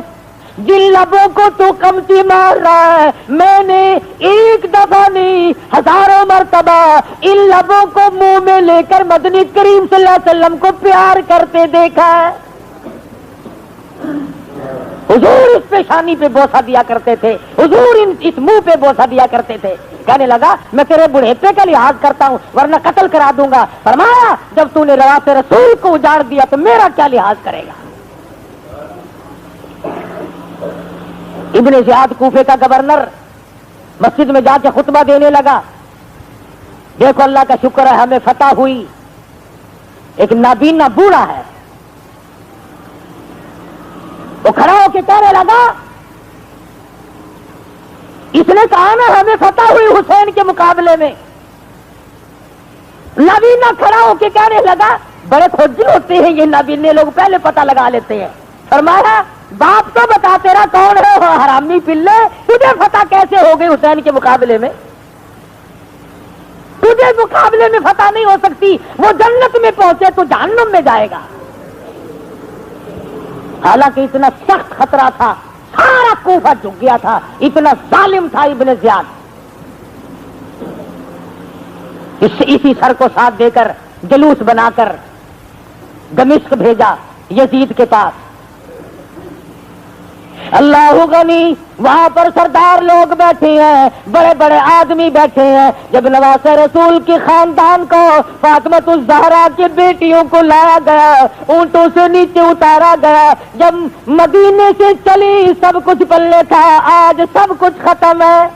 جن لبوں کو تو کمچی مار رہا ہے میں نے ایک دفعہ نہیں ہزاروں مرتبہ ان لبوں کو منہ میں لے کر مدنی کریم صلی اللہ علیہ وسلم کو پیار کرتے دیکھا ہے. حضور اس پیشانی پہ بوسہ دیا کرتے تھے, حضور اس منہ پہ بوسہ دیا کرتے تھے. کہنے لگا میں تیرے بڑھیپے کا لحاظ کرتا ہوں ورنہ قتل کرا دوں گا. فرمایا جب تو نے روات رسول کو اجاڑ دیا تو میرا کیا لحاظ کرے گا. ابن زیاد کوفے کا گورنر مسجد میں جا کے خطبہ دینے لگا. دیکھو اللہ کا شکر ہے ہمیں فتح ہوئی. ایک نابینا بوڑھا ہے, وہ کھڑا ہو کے کہنے لگا اس نے کہا نا ہمیں فتح ہوئی حسین کے مقابلے میں. نابینا کھڑا ہو کے کہنے لگا بڑے کھوجی ہوتے ہیں یہ نابینے لوگ, پہلے پتہ لگا لیتے ہیں. فرمایا باپ تو بتا تیرا کون ہے حرامی پلے, تجھے فتح کیسے ہو گئی حسین کے مقابلے میں؟ تجھے مقابلے میں فتح نہیں ہو سکتی. وہ جنت میں پہنچے تو جہنم میں جائے گا. حالانکہ اتنا سخت خطرہ تھا, سارا کوفہ جھک گیا تھا, اتنا ظالم تھا ابن زیاد. اسی سر کو ساتھ دے کر جلوس بنا کر دمشق بھیجا یزید کے پاس. اللہ غنی وہاں پر سردار لوگ بیٹھے ہیں, بڑے بڑے آدمی بیٹھے ہیں. جب نواز رسول کی خاندان کو فاطمۃ الزہرا کی بیٹیوں کو لایا گیا, اونٹوں سے نیچے اتارا گیا, جب مدینے سے چلی سب کچھ پلے تھا, آج سب کچھ ختم ہے.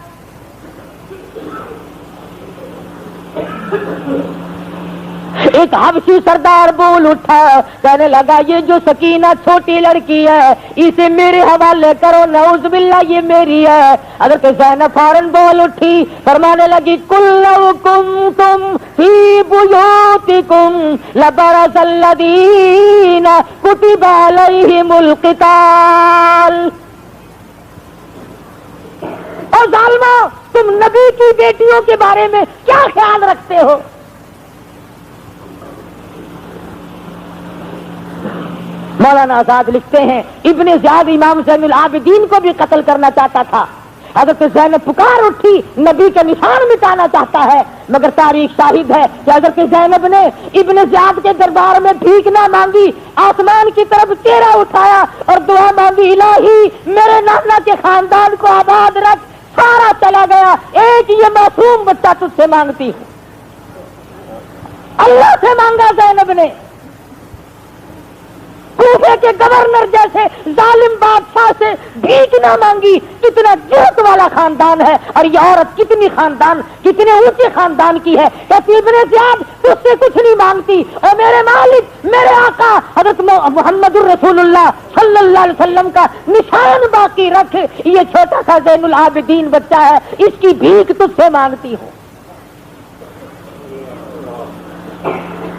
ایک حبشی سردار بول اٹھا, کہنے لگا یہ جو سکینہ چھوٹی لڑکی ہے اسے میرے حوالے کرو, نعوذ باللہ یہ میری ہے. حضرت زینب فوراً بول اٹھی, فرمانے لگی قل لو کنتم فی بیوتکم لبرز الذین کتب علیہم القتال. اور ظالمو تم نبی کی بیٹیوں کے بارے میں کیا خیال رکھتے ہو؟ مولانا آزاد لکھتے ہیں ابن زیاد امام زین العابدین کو بھی قتل کرنا چاہتا تھا. حضرت زینب پکار اٹھی, نبی کا نشان مٹانا چاہتا ہے, مگر تاریخ شاہد ہے کہ حضرت زینب نے ابن زیاد کے دربار میں بھیک نہ مانگی, آسمان کی طرف چہرہ اٹھایا اور دعا مانگی, الہی میرے نانا کے خاندان کو آباد رکھ. سارا چلا گیا, ایک یہ معصوم بچہ تجھ سے مانگتی ہوں. اللہ سے مانگا زینب نے. کوفے کے گورنر جیسے ظالم بادشاہ سے بھیک نہ مانگی. کتنا جرت والا خاندان ہے, اور یہ عورت کتنے اونچے خاندان کی ہے. کہتی ابن زیاد تجھ سے کچھ نہیں مانگتی, اور میرے مالک میرے آقا حضرت محمد الرسول اللہ صلی اللہ علیہ وسلم کا نشان باقی رکھ. یہ چھوٹا سا زین العابدین بچہ ہے, اس کی بھیک تجھ سے مانگتی ہوں.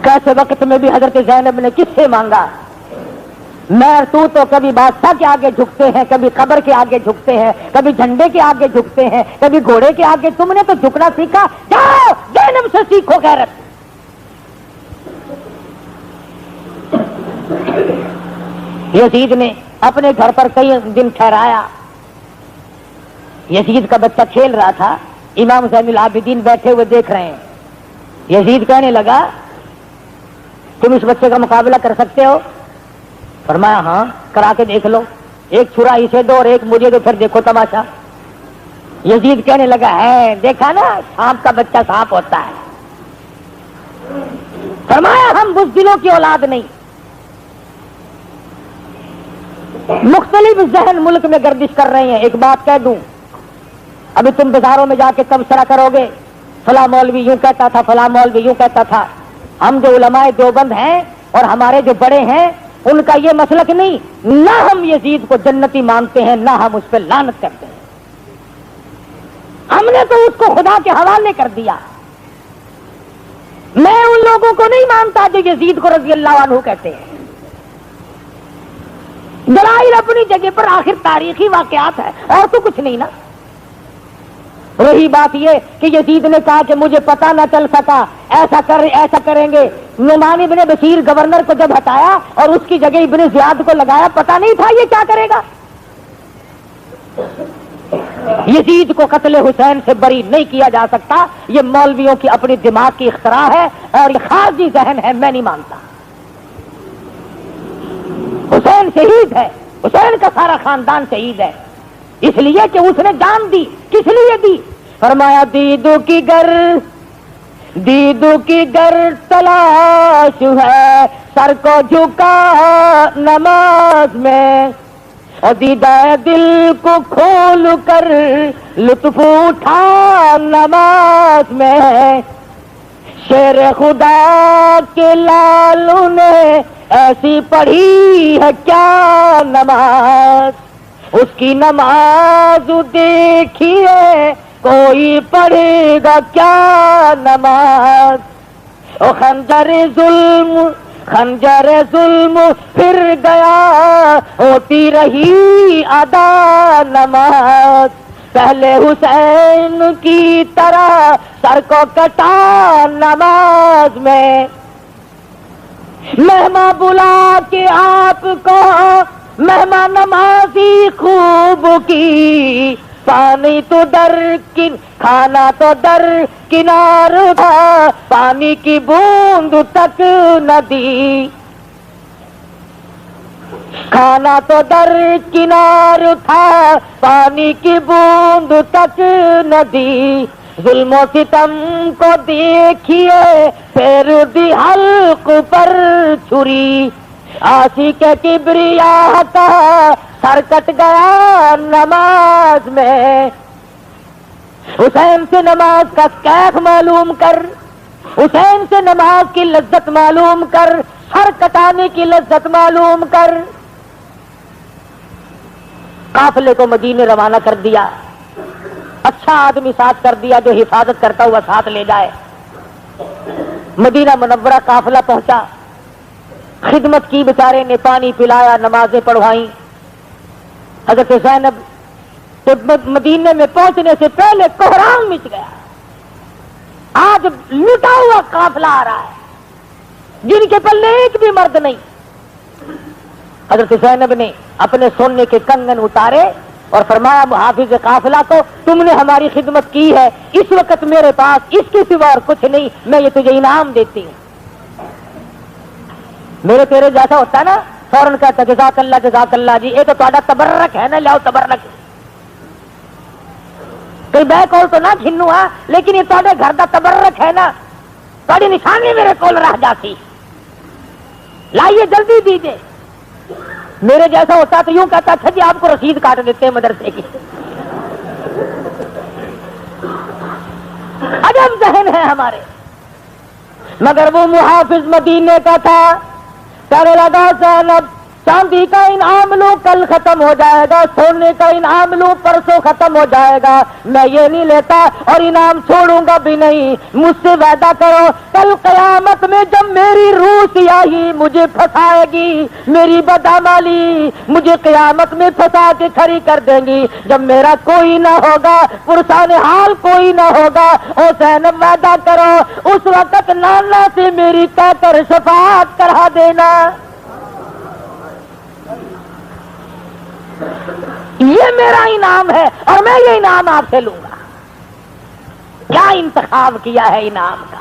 کیسے وقت میں بھی حضرت زینب نے کس سے مانگا؟ میں تو کبھی بادشاہ کے آگے جھکتے ہیں, کبھی قبر کے آگے جھکتے ہیں, کبھی جھنڈے کے آگے جھکتے ہیں, کبھی گھوڑے کے آگے. تم نے تو جھکنا سیکھا, جاؤ زینب سے سیکھو غیرت. یزید نے اپنے گھر پر کئی دن ٹھہرایا. یزید کا بچہ کھیل رہا تھا, امام زین العابدین بیٹھے ہوئے دیکھ رہے ہیں. یزید کہنے لگا تم اس بچے کا مقابلہ کر سکتے ہو؟ فرمایا ہاں کرا کے دیکھ لو, ایک چھرا اسے دو اور ایک مجھے دو, پھر دیکھو تماشا. یزید کہنے لگا ہے دیکھا نا سانپ کا بچہ سانپ ہوتا ہے. فرمایا ہم بزدلوں کی اولاد نہیں. مختلف ذہن ملک میں گردش کر رہے ہیں. ایک بات کہہ دوں, ابھی تم بازاروں میں جا کے تبصرہ کرو گے, فلاں مولوی یوں کہتا تھا, فلاں مولوی یوں کہتا تھا. ہم جو علماء دیوبند ہیں اور ہمارے جو بڑے ہیں ان کا یہ مسلک نہیں. نہ ہم یزید کو جنتی مانتے ہیں, نہ ہم اس پہ لعنت کرتے ہیں. ہم نے تو اس کو خدا کے حوالے کر دیا. میں ان لوگوں کو نہیں مانتا جو یزید کو رضی اللہ عنہ کہتے ہیں. دلائل اپنی جگہ پر, آخر تاریخی واقعات ہے اور تو کچھ نہیں نا. رہی بات یہ کہ یزید نے کہا کہ مجھے پتا نہ چل سکا, ایسا کریں گے. نعمان ابن بشیر گورنر کو جب ہٹایا اور اس کی جگہ ابن زیاد کو لگایا, پتا نہیں تھا یہ کیا کرے گا. یزید کو قتل حسین سے بری نہیں کیا جا سکتا، یہ مولویوں کی اپنی دماغ کی اختراع ہے اور یہ خارجی ذہن ہے، میں نہیں مانتا۔ حسین شہید ہے، حسین کا سارا خاندان شہید ہے، اس لیے کہ اس نے جان دی۔ کس لیے دی؟ فرمایا دیدو کی گر تلاش ہے، سر کو جھکا نماز میں، اور دیدہ دل کو کھول کر لطف اٹھا نماز میں، شیر خدا کے لالوں نے ایسی پڑھی ہے کیا نماز، اس کی نماز دیکھیے کوئی پڑھے گا کیا نماز، او خنجر ظلم پھر گیا ہوتی رہی ادا نماز، پہلے حسین کی طرح سر کو کٹا نماز میں، مہماں بلا کے آپ کو مہماں نمازی خوب کی، پانی تو کھانا تو در کنار تھا، پانی کی بوند تک نہ دی، کھانا تو در کنار تھا، پانی کی بوند تک نہ دی، ظلم و ستم کو دیکھیے پھر دی حلق پر چھری، عاشق کبریا کا سر کٹ گیا نماز میں، حسین سے نماز کا کیف معلوم کر، حسین سے نماز کی لذت معلوم کر، سر کٹانے کی لذت معلوم کر۔ قافلے کو مدینے روانہ کر دیا، اچھا آدمی ساتھ کر دیا جو حفاظت کرتا ہوا ساتھ لے جائے۔ مدینہ منورہ قافلہ پہنچا، خدمت کی، بیچارے نے پانی پلایا، نمازیں پڑھوائیں۔ حضرت زینب تو مدینے میں پہنچنے سے پہلے کوہرام مچ گیا، آج لٹا ہوا قافلہ آ رہا ہے جن کے پلے ایک بھی مرد نہیں۔ حضرت زینب نے اپنے سونے کے کنگن اتارے اور فرمایا محافظ قافلہ کو، تم نے ہماری خدمت کی ہے، اس وقت میرے پاس اس کے سوا اور کچھ نہیں، میں یہ تجھے انعام دیتی ہوں۔ میرے تیرے جیسا ہوتا نا، فوراً کہتا جزاک اللہ جی، یہ تو تہاڈا تبرک ہے نا، لیاؤ تبرک۔ کئی بے کول تو نہ گھنو ہے، لیکن یہ تہاڈے گھر دا تبرک ہے نا، تہاڈی نشانی میرے کول رہ جاتی، لائیے جلدی دیجیے۔ میرے جیسا ہوتا تو یوں کہتا اچھا جی آپ کو رسید کاٹ دیتے ہیں مدرسے کی۔ عجب ذہن ہے ہمارے، مگر وہ محافظ مدینے کا تھا، کہنے لگا زینب چاندی کا انعام لوں کل ختم ہو جائے گا، سونے کا انعام لوں پرسوں ختم ہو جائے گا، میں یہ نہیں لیتا اور انعام چھوڑوں گا بھی نہیں، مجھ سے وعدہ کرو کل قیامت میں جب میری روح سیاہی مجھے پھنسائے گی، میری بدعمالی مجھے قیامت میں پھنسا کے کھڑی کر دیں گی، جب میرا کوئی نہ ہوگا، پرسان حال کوئی نہ ہوگا، او زینب وعدہ کرو اس وقت نانا سے میری کہہ کر شفاعت کرا دینا۔ یہ میرا انعام ہے اور میں یہ انعام آپ سے لوں گا۔ کیا انتخاب کیا ہے انعام کا!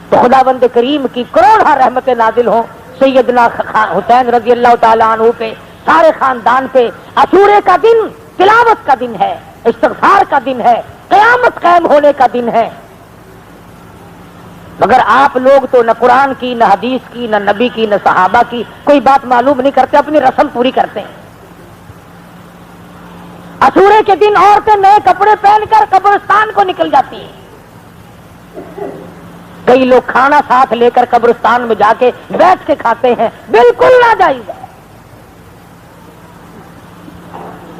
تو خداوند کریم کی کروڑہ رحمتیں نازل ہوں سیدنا حسین رضی اللہ تعالیٰ عنہ پہ، سارے خاندان پہ۔ عاشورے کا دن تلاوت کا دن ہے، استغفار کا دن ہے، قیامت قائم ہونے کا دن ہے، مگر آپ لوگ تو نہ قرآن کی، نہ حدیث کی، نہ نبی کی، نہ صحابہ کی کوئی بات معلوم نہیں کرتے، اپنی رسم پوری کرتے ہیں۔ عاشورے کے دن عورتیں نئے کپڑے پہن کر قبرستان کو نکل جاتی ہیں، کئی لوگ کھانا ساتھ لے کر قبرستان میں جا کے بیٹھ کے کھاتے ہیں، بالکل ناجائز ہے۔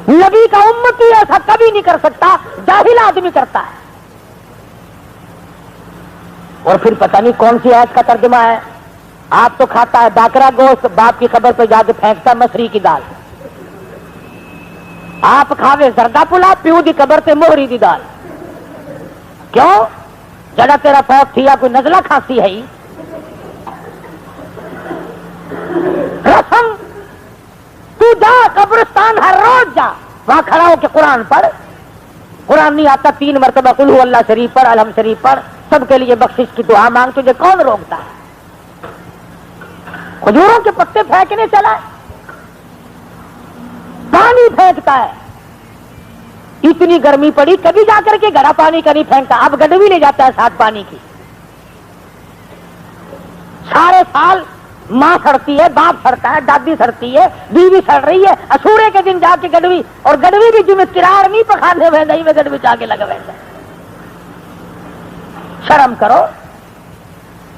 نبی کا امتی ایسا کبھی نہیں کر سکتا، جاہل آدمی کرتا ہے۔ اور پھر پتہ نہیں کون سی آیت کا ترجمہ ہے، آپ تو کھاتا ہے ڈاکرا گوشت، باپ کی قبر پہ جا کے پھینکتا مسری کی دال، آپ کھاوے زردہ پلا، پیو دی قبر تے موہری دی دال۔ کیوں؟ جڑا تیرا فوت تھیا کوئی نزلہ کھانسی ہے ہی؟ رسم تو جا قبرستان ہر روز جا، وہاں کھڑا ہو کے قرآن پڑھ. قرآن نہیں آتا 3 مرتبہ قل هو اللہ شریف پڑھ, الحمد شریف پڑھ, سب کے لیے بخشش کی دعا مانگ, تجھے کون روکتا ہے؟ کھجوروں کے پتے پھینکنے چلا, پانی پھینکتا ہے. اتنی گرمی پڑی, کبھی جا کر کے گھڑا پانی کا نہیں پھینکتا, اب گڈوی لے جاتا ہے ساتھ پانی کی. سارے سال ماں سڑتی ہے, باپ سڑتا ہے, دادی سڑتی ہے, بیوی سڑ رہی ہے, اسورے کے دن جا کے گڈوی, اور گڈوی بھی جی میں کرار نہیں پکانے ہوئے نہیں میں گڈوی جا کے لگا ویسا. شرم کرو,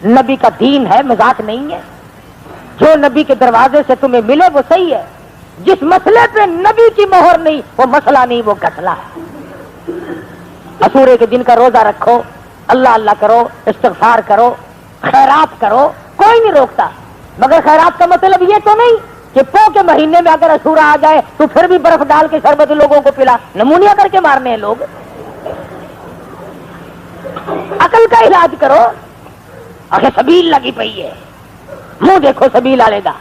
نبی کا دین ہے, مذاق نہیں ہے. جو نبی کے دروازے سے تمہیں ملے وہ صحیح ہے, جس مسئلے پہ نبی کی مہر نہیں وہ مسئلہ نہیں, وہ گٹھلا ہے. اسورے کے دن کا روزہ رکھو, اللہ اللہ کرو, استغفار کرو, خیرات کرو, کوئی نہیں روکتا. مگر خیرات کا مطلب یہ تو نہیں کہ پو کے مہینے میں اگر اسورا آ جائے تو پھر بھی برف ڈال کے شربت لوگوں کو پلا, نمونیا کر کے مارنے ہیں لوگ. عقل کا علاج کرو. آخر سبیل لگی پئی ہے, منہ دیکھو سبیل والے دا.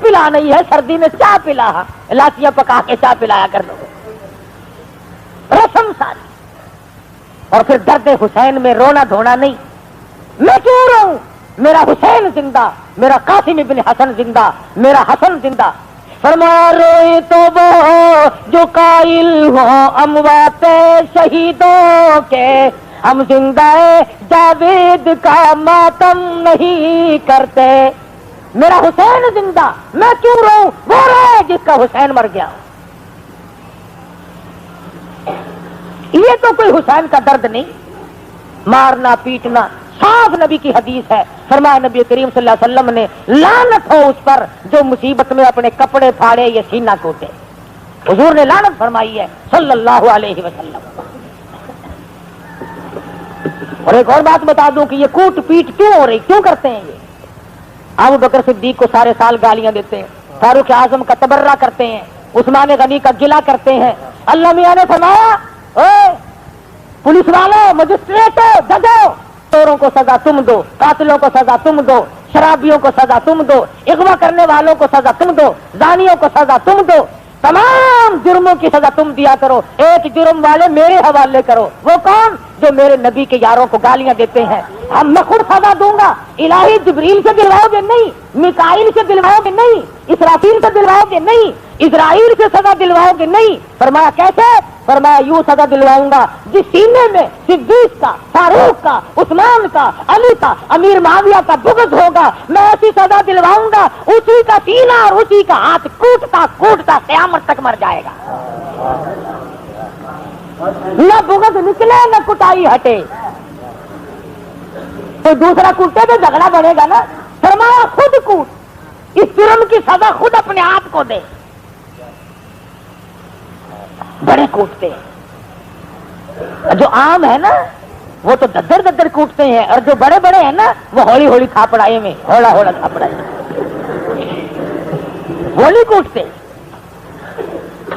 پلا نہیں ہے, سردی میں چاہ پلا, لاسیاں پکا کے چاہ پلایا کر لو, رسم ساری. اور پھر درد حسین میں رونا دھونا نہیں. میں کیوں رہوں, میرا حسین زندہ, میرا قاسم ابن حسن زندہ, میرا حسن زندہ. فرمایا روئے تو وہ جو قائل ہوں اموات شہیدوں کے, ہم زندہ جاوید کا ماتم نہیں کرتے. میرا حسین زندہ, میں کیوں رہوں, وہ رہے جس کا حسین مر گیا. یہ تو کوئی حسین کا درد نہیں, مارنا پیٹنا. صاف نبی کی حدیث ہے, فرمایا نبی کریم صلی اللہ علیہ وسلم نے, لعنت ہو اس پر جو مصیبت میں اپنے کپڑے پھاڑے یا سینہ کوٹے. حضور نے لعنت فرمائی ہے صلی اللہ علیہ وسلم. اور ایک اور بات بتا دوں کہ یہ کوٹ پیٹ کیوں ہو رہی, کیوں کرتے ہیں یہ؟ ابو بکر صدیق کو سارے سال گالیاں دیتے ہیں, فاروق اعظم کا تبرہ کرتے ہیں, عثمان غنی کا گلہ کرتے ہیں. اللہ میاں نے فرمایا اے پولیس والوں, مجسٹریٹوں, ججوں, چوروں کو سزا تم دو, قاتلوں کو سزا تم دو, شرابیوں کو سزا تم دو, اغوا کرنے والوں کو سزا تم دو, زانیوں کو سزا تم دو, تمام جرموں کی سزا تم دیا کرو, ایک جرم والے میرے حوالے کرو. وہ کون؟ جو میرے نبی کے یاروں کو گالیاں دیتے ہیں. ہم میں خود سزا دوں گا. الہی جبریل سے دلواؤ گے نہیں, میکائیل سے دلواؤ گے نہیں, اسرافیل سے دلواؤ گے نہیں, اسرائیل سے سزا دلواؤ گے نہیں. فرمایا کیسے؟ فرمایا یوں سزا دلواؤں گا جس سینے میں صدیق کا, فاروق کا, عثمان کا, علی کا, امیر معاویہ کا بغض ہوگا, میں ایسی سزا دلواؤں گا اسی کا سینہ اور اسی کا ہاتھ کوٹتا کوٹتا قیامت تک مر جائے گا. نہ بغض نکلے نہ کٹائی ہٹے. تو دوسرا کوٹے تو جھگڑا بڑھے گا نا. فرمایا خود کوٹ, اس جرم کی سزا خود اپنے آپ کو دے. بڑے کوٹتے ہیں, جو عام ہے نا وہ تو ددر ددر کوٹتے ہیں, اور جو بڑے بڑے ہیں نا وہ ہولی ہولی کھاپڑائے میں, ہولا ہولا کھاپڑائے ہولی کوٹتے.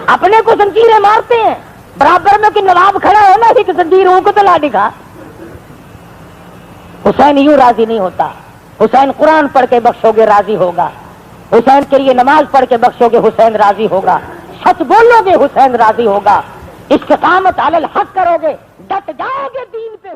اپنے کو زنجیریں مارتے ہیں, برابر میں کہ نواب کھڑا ہو نا ایک زنجیر اون کو تو لا دکھا. حسین یوں راضی نہیں ہوتا. حسین قرآن پڑھ کے بخشو گے راضی ہوگا, حسین کے لیے نماز پڑھ کے بخشو گے حسین راضی ہوگا, سچ بولو گے حسین راضی ہوگا, استقامت علی الحق کرو گے, ڈٹ جاؤ گے دین پہ.